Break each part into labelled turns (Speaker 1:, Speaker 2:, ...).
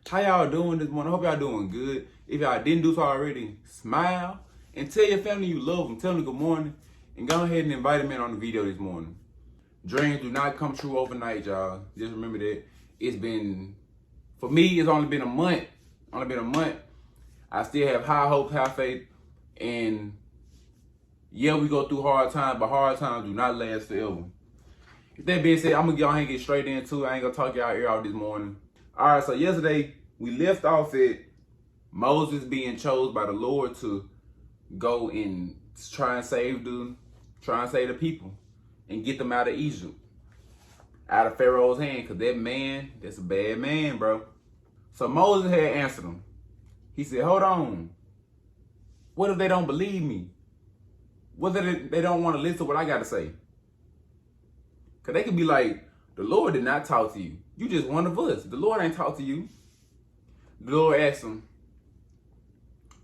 Speaker 1: How y'all doing this morning? I hope y'all doing good. If y'all didn't do so already, smile and tell your family you love them. Tell them good morning and go ahead and invite them in on the video this morning. Dreams do not come true overnight, y'all. Just remember that. For me, it's only been a month. I still have high hope, high faith, and yeah, we go through hard times, but hard times do not last forever. With that being said, I'm gonna go ahead and get straight into it. I ain't gonna talk y'all ear out this morning. All right, so yesterday we left off at Moses being chosen by the Lord to go and try and save the people and get them out of Egypt, out of Pharaoh's hand, because that's a bad man, bro. So Moses had answered him. He said, hold on. What if they don't believe me? What if they don't want to listen to what I got to say? Because they could be like, the Lord did not talk to you. You just one of us. The Lord ain't talk to you. The Lord asked him,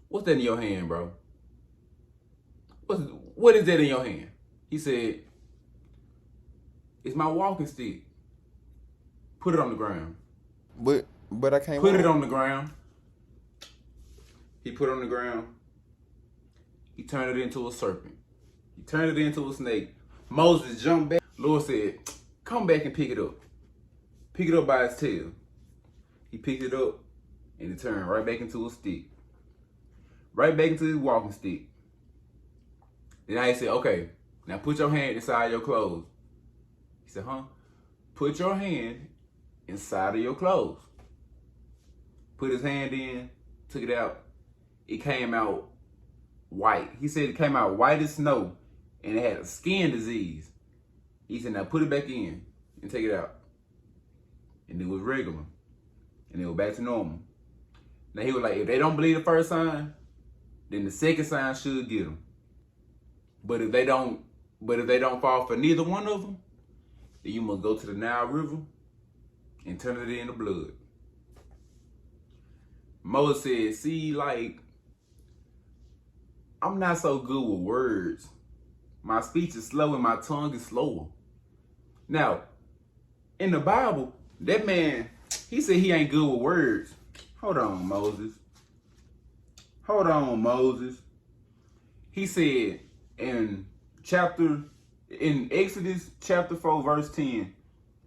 Speaker 1: what's that in your hand, bro? What is that in your hand? He said, it's my walking stick. Put it on the ground.
Speaker 2: But I can't
Speaker 1: put it on the ground. He put it on the ground. He turned it into a serpent. He turned it into a snake. Moses jumped back. Lord said, come back and pick it up. Pick it up by its tail. He picked it up and it turned right back into a stick. Right back into his walking stick. Then he said, okay, now put your hand inside your clothes. He said, huh? Put your hand inside of your clothes. Put his hand in, took it out. It came out white. He said it came out white as snow and it had a skin disease. He said, now put it back in and take it out. And it was regular. And it was back to normal. Now he was like, if they don't believe the first sign, then the second sign should get them. But if they don't fall for neither one of them, then you must go to the Nile River and turn it into blood. Moses said, see, like, I'm not so good with words. My speech is slow and my tongue is slower. Now, in the Bible, that man, he said he ain't good with words. Hold on, Moses. He said in Exodus chapter 4, verse 10,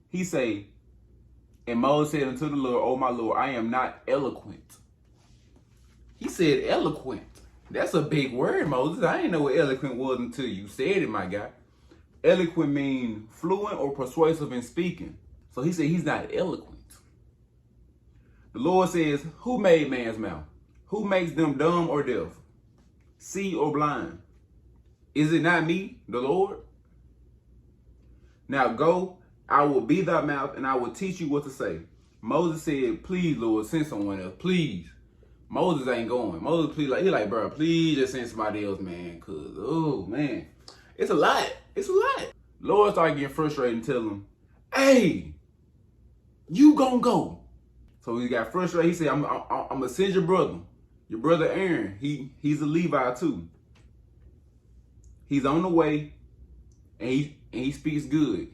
Speaker 1: he say, and Moses said unto the Lord, oh my Lord, I am not eloquent. He said eloquent. That's a big word, Moses. I didn't know what eloquent was until you said it, my guy. Eloquent means fluent or persuasive in speaking. So he said he's not eloquent. The Lord says, who made man's mouth? Who makes them dumb or deaf? See or blind? Is it not me, the Lord? Now go, I will be thy mouth and I will teach you what to say. Moses said, please, Lord, send someone else, please. Moses ain't going. Moses, please, he like, bro, please just send somebody else, man, because, oh, man, it's a lot. Lord started getting frustrated and tell him, hey, you gonna go. So he got frustrated. He said, I'm gonna send your brother Aaron. He's a Levi too. He's on the way, and he speaks good.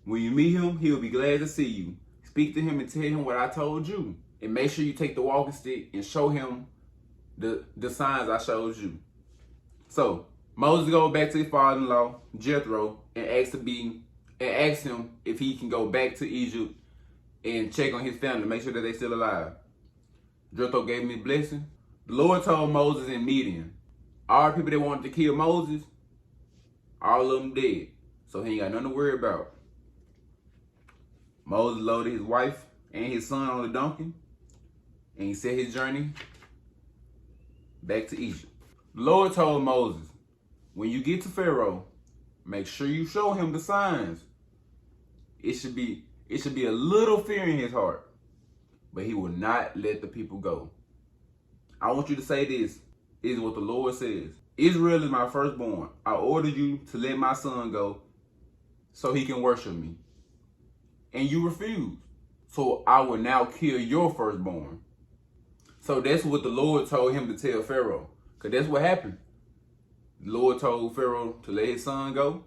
Speaker 1: When you meet him, he'll be glad to see you. Speak to him and tell him what I told you. And make sure you take the walking stick and show him the signs I showed you. So Moses goes back to his father-in-law, Jethro, and asks him if he can go back to Egypt and check on his family, make sure that they're still alive. Jethro gave him his blessing. The Lord told Moses in Midian, all the people that wanted to kill Moses, all of them dead. So he ain't got nothing to worry about. Moses loaded his wife and his son on the donkey, and he set his journey back to Egypt. The Lord told Moses, when you get to Pharaoh, make sure you show him the signs. It should be a little fear in his heart, but he will not let the people go. I want you to say this is what the Lord says. Israel is my firstborn. I ordered you to let my son go so he can worship me. And you refused. So I will now kill your firstborn. So that's what the Lord told him to tell Pharaoh. Because that's what happened. The Lord told Pharaoh to let his son go,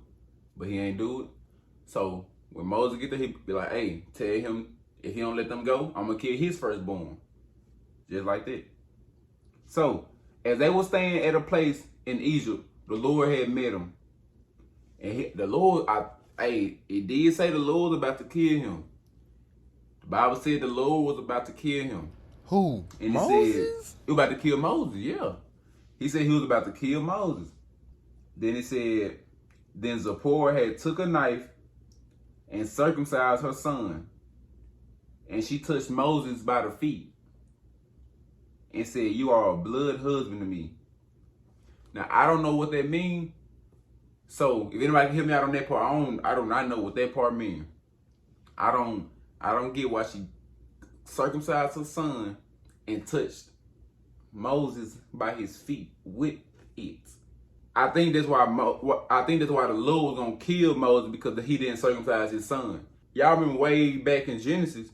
Speaker 1: but he ain't do it. So when Moses get there, he be like, hey, tell him if he don't let them go, I'm going to kill his firstborn. Just like that. So, as they were staying at a place in Egypt, the Lord had met them. And the Lord, it did say the Lord was about to kill him. The Bible said the Lord was about to kill him.
Speaker 2: Who?
Speaker 1: And
Speaker 2: Moses?
Speaker 1: he said, he was about to kill Moses, yeah. He said he was about to kill Moses. Then he said, then Zipporah had took a knife and circumcised her son. And she touched Moses by the feet and said, you are a blood husband to me. Now, I don't know what that means. So, if anybody can help me out on that part, I do not know what that part means. I don't get why she circumcised her son and touched Moses by his feet with it. I think that's why the Lord was gonna kill Moses, because he didn't circumcise his son. Y'all remember way back in Genesis,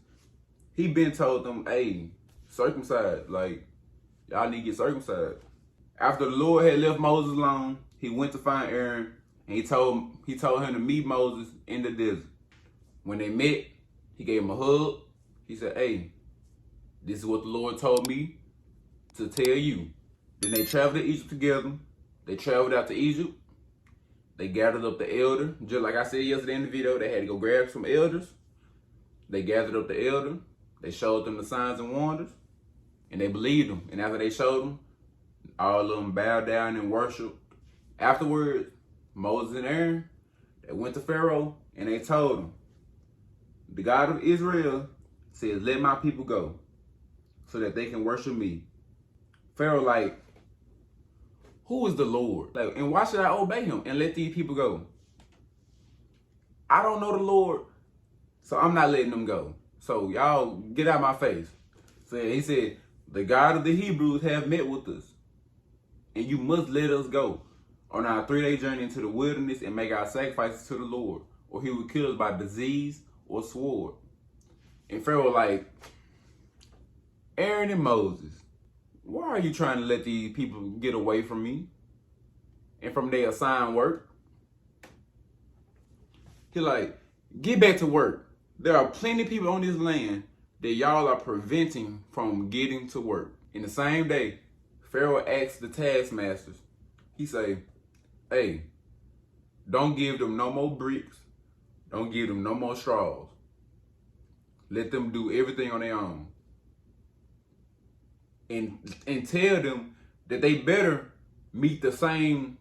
Speaker 1: he been told them, hey, circumcise, like y'all need to get circumcised. After the Lord had left Moses alone, he went to find Aaron, and he told him to meet Moses in the desert. When they met, he gave him a hug. He said, hey, this is what the Lord told me to tell you. Then they traveled to Egypt together. They traveled out to Egypt. They gathered up the elder. Just like I said yesterday in the video, they had to go grab some elders. They gathered up the elder. They showed them the signs and wonders. And they believed them. And after they showed them, all of them bowed down and worshiped. Afterwards, Moses and Aaron, they went to Pharaoh and they told him, the God of Israel says, let my people go so that they can worship me. Pharaoh like, who is the Lord? Like, and why should I obey him and let these people go? I don't know the Lord, so I'm not letting them go. So y'all get out of my face. So he said, the God of the Hebrews have met with us, and you must let us go on our 3-day journey into the wilderness and make our sacrifices to the Lord, or he will kill us by disease or sword. And Pharaoh like, Aaron and Moses, why are you trying to let these people get away from me and from their assigned work? He like, get back to work. There are plenty of people on this land that y'all are preventing from getting to work. In the same day, Pharaoh asked the taskmasters, he say, hey, don't give them no more bricks. Don't give them no more straws. Let them do everything on their own. And tell them that they better meet the same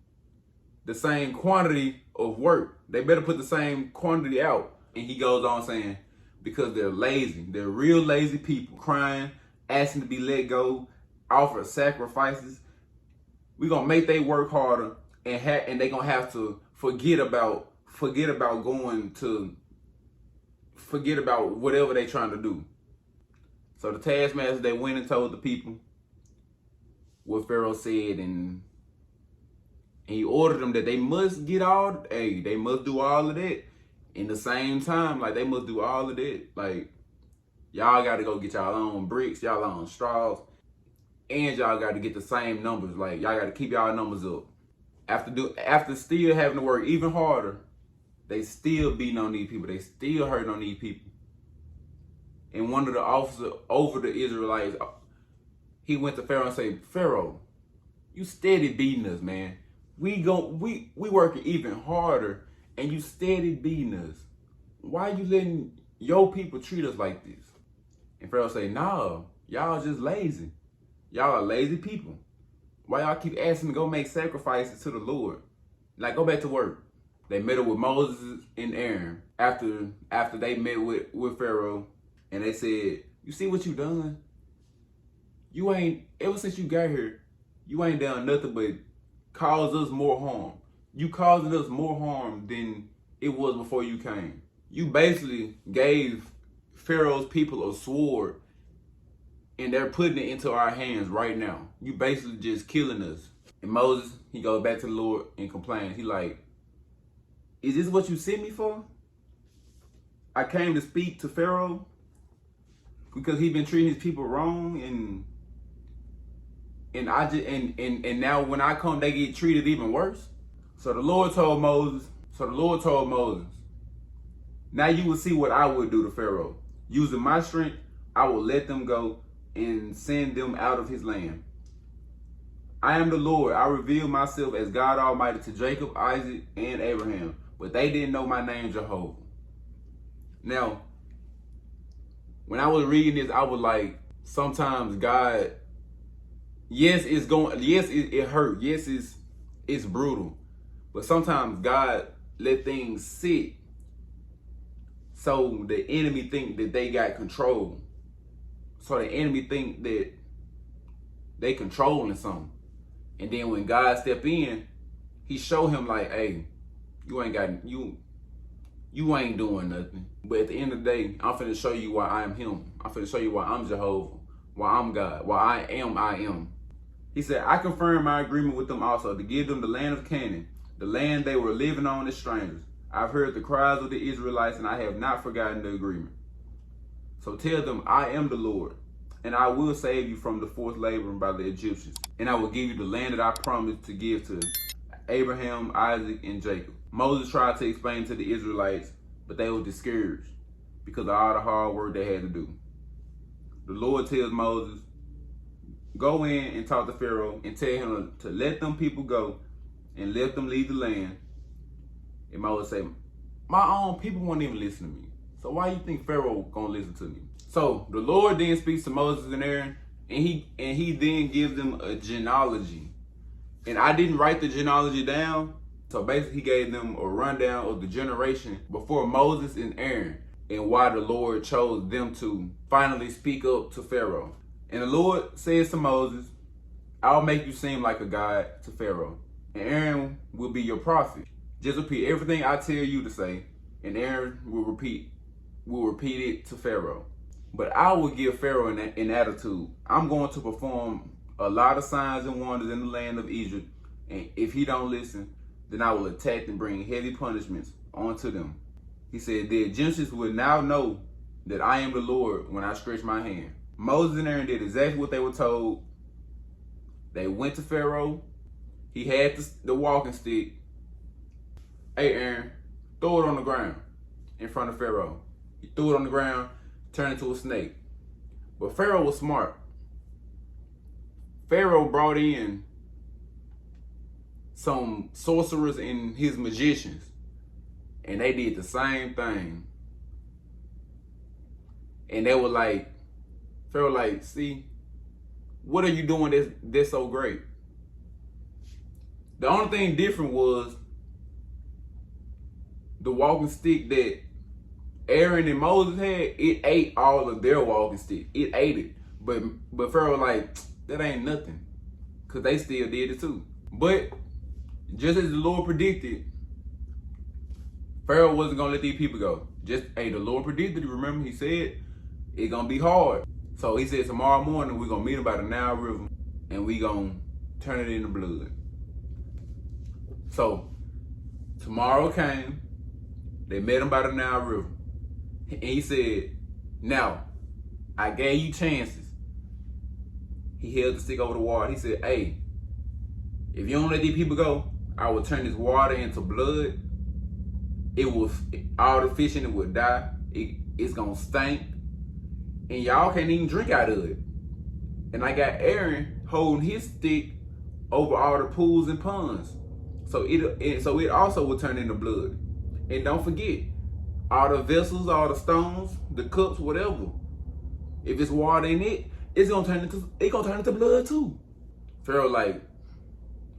Speaker 1: quantity of work. They better put the same quantity out. And he goes on saying, because they're lazy. They're real lazy people, crying, asking to be let go, offer sacrifices. We're gonna make they work harder, and they're gonna have to forget about whatever they're trying to do. So the taskmasters, they went and told the people what Pharaoh said, and he ordered them that they must do all of that in the same time. Like, they must do all of that. Like, y'all got to go get y'all own bricks, y'all own straws, and y'all got to get the same numbers. Like, y'all got to keep y'all numbers up. After still having to work even harder, they still beating on these people. They still hurting on these people. And one of the officers over the Israelites, he went to Pharaoh and said, Pharaoh, you steady beating us, man. We working even harder, and you steady beating us. Why you letting your people treat us like this? And Pharaoh say, nah, y'all just lazy. Y'all are lazy people. Why y'all keep asking to go make sacrifices to the Lord? Like, go back to work. They met up with Moses and Aaron after they met with Pharaoh. And they said, you see what you done? You ain't, ever since you got here, you ain't done nothing but cause us more harm. You causing us more harm than it was before you came. You basically gave Pharaoh's people a sword, and they're putting it into our hands right now. You basically just killing us. And Moses, he goes back to the Lord and complains. He like, is this what you sent me for? I came to speak to Pharaoh because he been treating his people wrong, and now when I come, they get treated even worse. So the Lord told Moses, now you will see what I would do to Pharaoh. Using my strength, I will let them go, and send them out of his land. I am the Lord. I revealed myself as God Almighty to Jacob, Isaac, and Abraham, but they didn't know my name, Jehovah. Now, when I was reading this, I was like, sometimes God, yes, it hurt. Yes, it's brutal. But sometimes God let things sit so the enemy think that they got control. So the enemy think that they controlling something. And then when God step in, he show him like, hey, you ain't doing nothing. But at the end of the day, I'm finna show you why I am him. I'm finna show you why I'm Jehovah, why I'm God, why I am. He said, I confirm my agreement with them also to give them the land of Canaan, the land they were living on as strangers. I've heard the cries of the Israelites and I have not forgotten the agreement. So tell them, I am the Lord, and I will save you from the forced labor by the Egyptians. And I will give you the land that I promised to give to Abraham, Isaac, and Jacob. Moses tried to explain to the Israelites, but they were discouraged because of all the hard work they had to do. The Lord tells Moses, go in and talk to Pharaoh and tell him to let them people go and let them leave the land. And Moses said, my own people won't even listen to me. So why you think Pharaoh gonna listen to me? So the Lord then speaks to Moses and Aaron, and he then gives them a genealogy. And I didn't write the genealogy down. So basically he gave them a rundown of the generation before Moses and Aaron and why the Lord chose them to finally speak up to Pharaoh. And the Lord says to Moses, I'll make you seem like a god to Pharaoh, and Aaron will be your prophet. Just repeat everything I tell you to say, and Aaron will repeat it to Pharaoh. But I will give Pharaoh an attitude. I'm going to perform a lot of signs and wonders in the land of Egypt, and if he don't listen, then I will attack and bring heavy punishments onto them. He said, the Egyptians will now know that I am the Lord when I stretch my hand. Moses and Aaron did exactly what they were told. They went to Pharaoh. He had the walking stick. Hey, Aaron, throw it on the ground in front of Pharaoh. He threw it on the ground, turned into a snake. But Pharaoh was smart. Pharaoh brought in some sorcerers and his magicians, and they did the same thing. And they were like, Pharaoh like, see, what are you doing that's so great? The only thing different was the walking stick that Aaron and Moses had, it ate all of their walking stick. It ate it. But Pharaoh like, that ain't nothing. Because they still did it too. But just as the Lord predicted, Pharaoh wasn't going to let these people go. The Lord predicted it, remember? He said, it's going to be hard. So he said, tomorrow morning, we're going to meet him by the Nile River, and we're going to turn it into blood. So tomorrow came, they met him by the Nile River. And he said, now, I gave you chances. He held the stick over the water. He said, hey, if you don't let these people go, I will turn this water into blood. All the fish in it will die. It's going to stink. And y'all can't even drink out of it. And I got Aaron holding his stick over all the pools and ponds. So it also will turn into blood. And don't forget, all the vessels, all the stones, the cups, whatever. If it's water in it, it's gonna turn into blood too. Pharaoh like,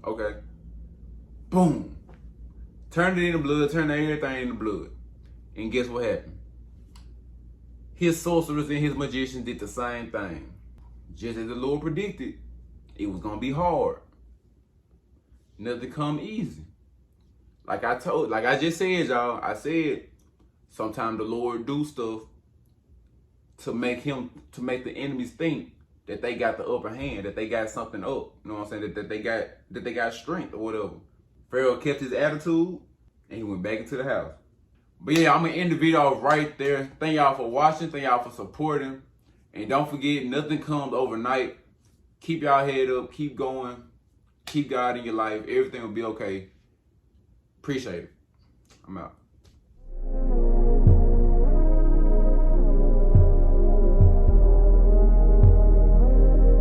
Speaker 1: okay. Boom. Turned it into blood, turned everything into blood. And guess what happened? His sorcerers and his magicians did the same thing. Just as the Lord predicted, it was gonna be hard. Nothing come easy. Like I just said, y'all, I said sometimes the Lord do stuff to make the enemies think that they got the upper hand, that they got something up. You know what I'm saying? That they got strength or whatever. Pharaoh kept his attitude and he went back into the house. But yeah, I'm gonna end the video off right there. Thank y'all for watching. Thank y'all for supporting. And don't forget, nothing comes overnight. Keep y'all head up. Keep going. Keep God in your life. Everything will be okay. Appreciate it. I'm out.